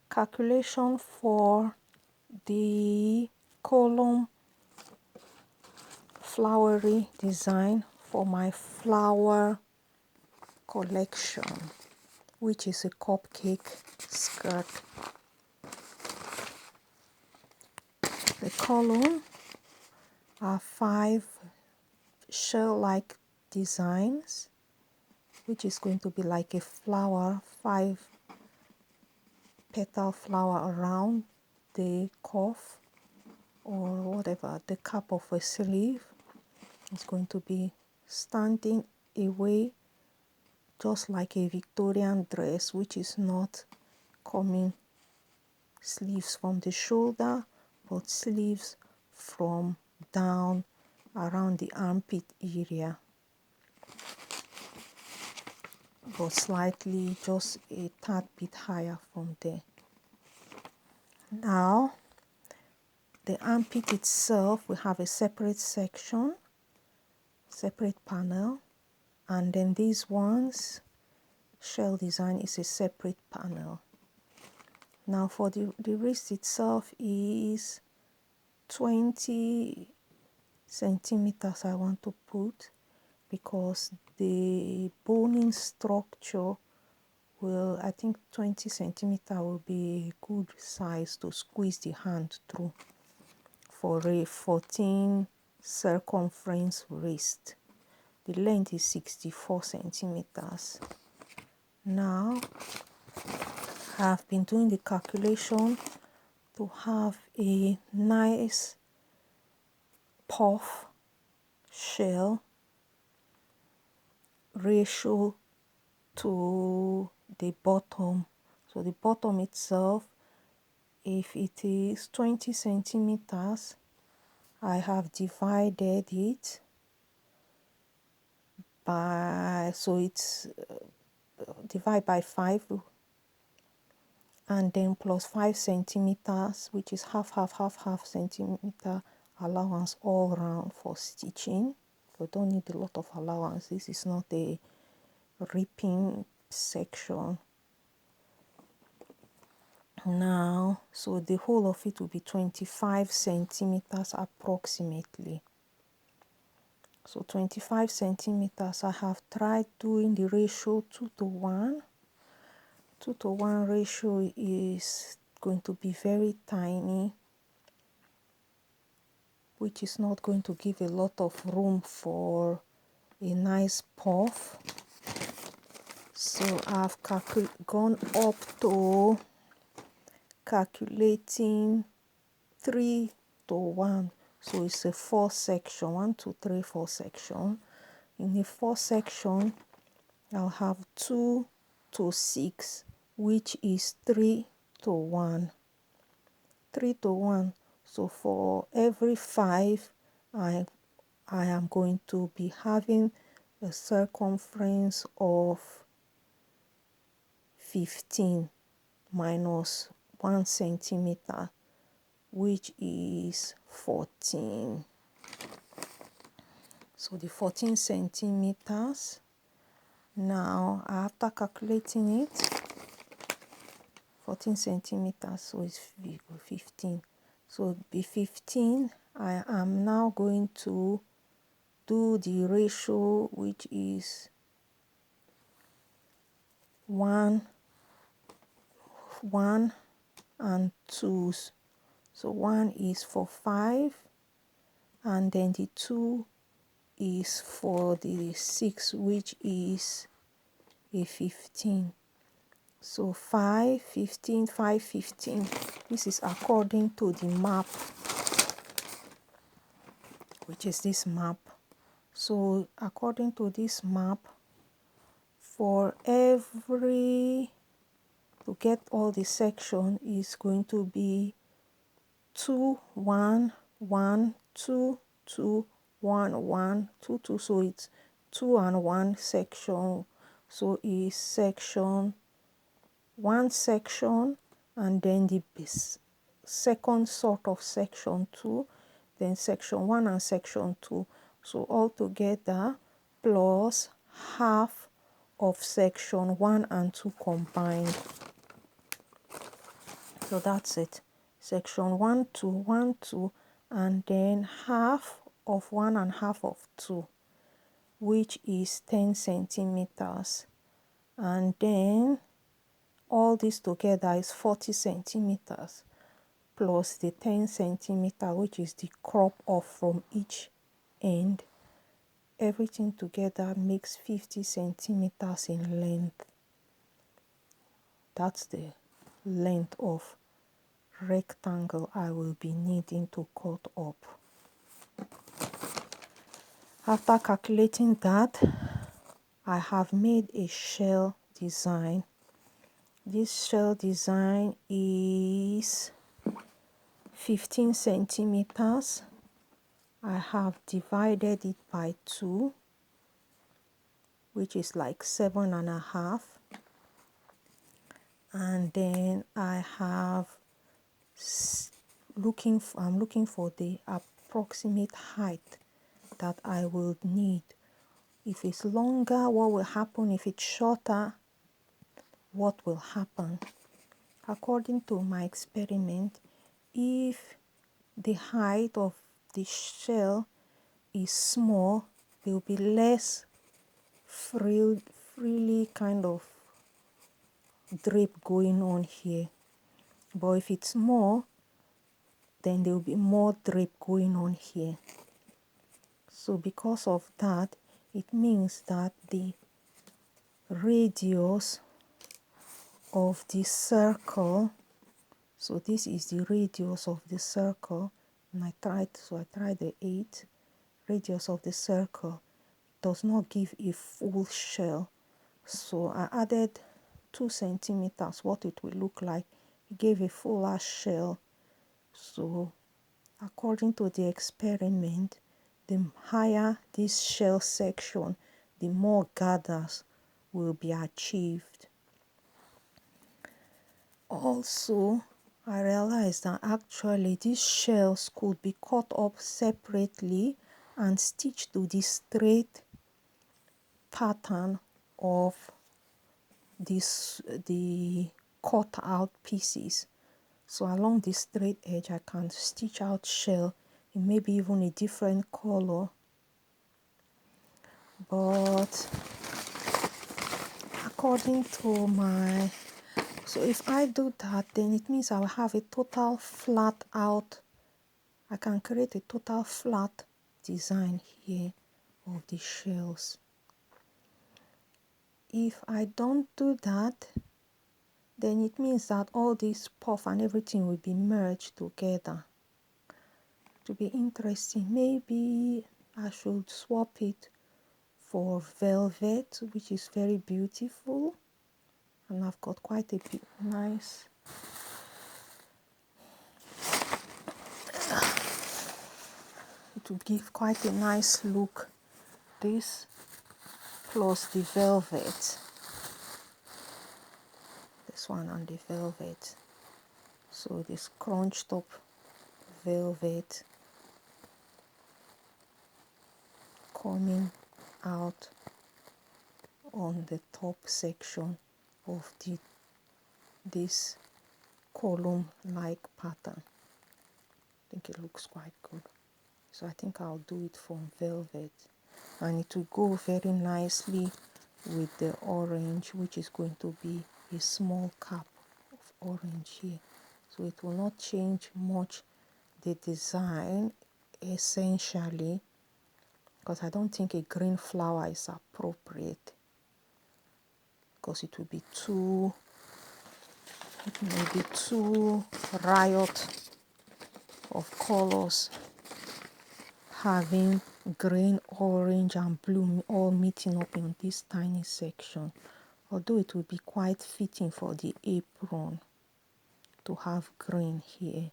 calculation for the column flowery design for my flower collection, which is a cupcake skirt. The column are 5 shell-like designs, which is going to be like a flower, 5 petal flower around the cuff or whatever, the cap of a sleeve. It's going to be standing away just like a Victorian dress, which is not coming sleeves from the shoulder, but sleeves from down around the armpit area, but slightly just a tad bit higher from there. Now, the armpit itself, we have a separate section, separate panel, and then these ones, shell design is a separate panel. Now for the wrist itself is 20 centimeters I want to put, because the boning structure will, I think 20 centimeter will be a good size to squeeze the hand through for a 14 circumference wrist. The length is 64 centimeters. Now, I've been doing the calculation to have a nice puff shell ratio to the bottom. So the bottom itself, if it is 20 centimeters, I have divided it by, so it's divide by 5, and then plus 5 centimeters, which is half centimeter allowance all round for stitching. You don't need a lot of allowance. This is not a ripping section. Now, so the whole of it will be 25 centimeters approximately. So 25 centimeters, I have tried doing the ratio 2 to 1. 2 to 1 ratio is going to be very tiny, which is not going to give a lot of room for a nice puff. So I've gone up to calculating 3 to 1. So it's a 4 section, 1, 2, 3, 4 section. In a 4 section, I'll have 2 to 6, which is 3 to 1. 3 to 1. So for every 5, I am going to be having a circumference of 15 minus 1 centimeter, which is 14. So the 14 centimeters, now after calculating it, 14 centimeters, so it's 15. So the 15, I am now going to do the ratio, which is 1 and 2. So 1 is for 5, and then the 2 is for the 6, which is a 15. So 5, 15, 5, 15. This is according to the map, which is this map. So according to this map, for every, to get all the section is going to be 2, 1, 1, 2, 2, 1, 1, 2, 2. So it's 2 and 1 section. So is section 1 section, and then the second sort of section 2, then section 1 and section 2. So altogether plus half of section 1 and 2 combined. So that's it. Section 1 2 1 2, and then half of 1 and half of 2, which is 10 centimeters, and then all this together is 40 centimeters plus the 10 centimeter, which is the crop off from each end. Everything together makes 50 centimeters in length. That's the length of rectangle I will be needing to cut up. After calculating that, I have made a shell design. This shell design is 15 centimeters. I have divided it by 2, which is like 7.5. And then I have I'm looking for the approximate height that I will need. If it's longer, what will happen? If it's shorter, what will happen? According to my experiment, if the height of the shell is small, there will be less freely kind of drape going on here. But if it's more, then there will be more drape going on here. So because of that, it means that the radius of the circle, so this is the radius of the circle, and I tried the 8. Radius of the circle does not give a full shell, so I added 2 centimeters, what it will look like. It gave a fuller shell. So according to the experiment, the higher this shell section, the more gathers will be achieved. Also, I realized that actually these shells could be cut up separately and stitched to the straight pattern of the cut out pieces. So along the straight edge, I can stitch out shell in maybe even a different color. But according to my, so if I do that, then it means I will have a total flat out, I can create a total flat design here of the shells. If I don't do that, then it means that all this puff and everything will be merged together. To be interesting, maybe I should swap it for velvet, which is very beautiful, and I've got quite a bit nice. It will give quite a nice look, this plus the velvet, this one and the velvet. So this crunched up velvet coming out on the top section of this column like pattern. I think it looks quite good. So I think I'll do it from velvet, and it will go very nicely with the orange, which is going to be a small cap of orange here. So it will not change much the design essentially, because I don't think a green flower is appropriate, because it will be too, it may be too riot of colors, having green, orange and blue all meeting up in this tiny section. Although it will be quite fitting for the apron to have green here.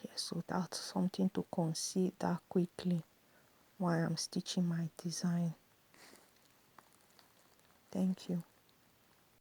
Yeah, so that's something to consider quickly while I'm stitching my design. Thank you.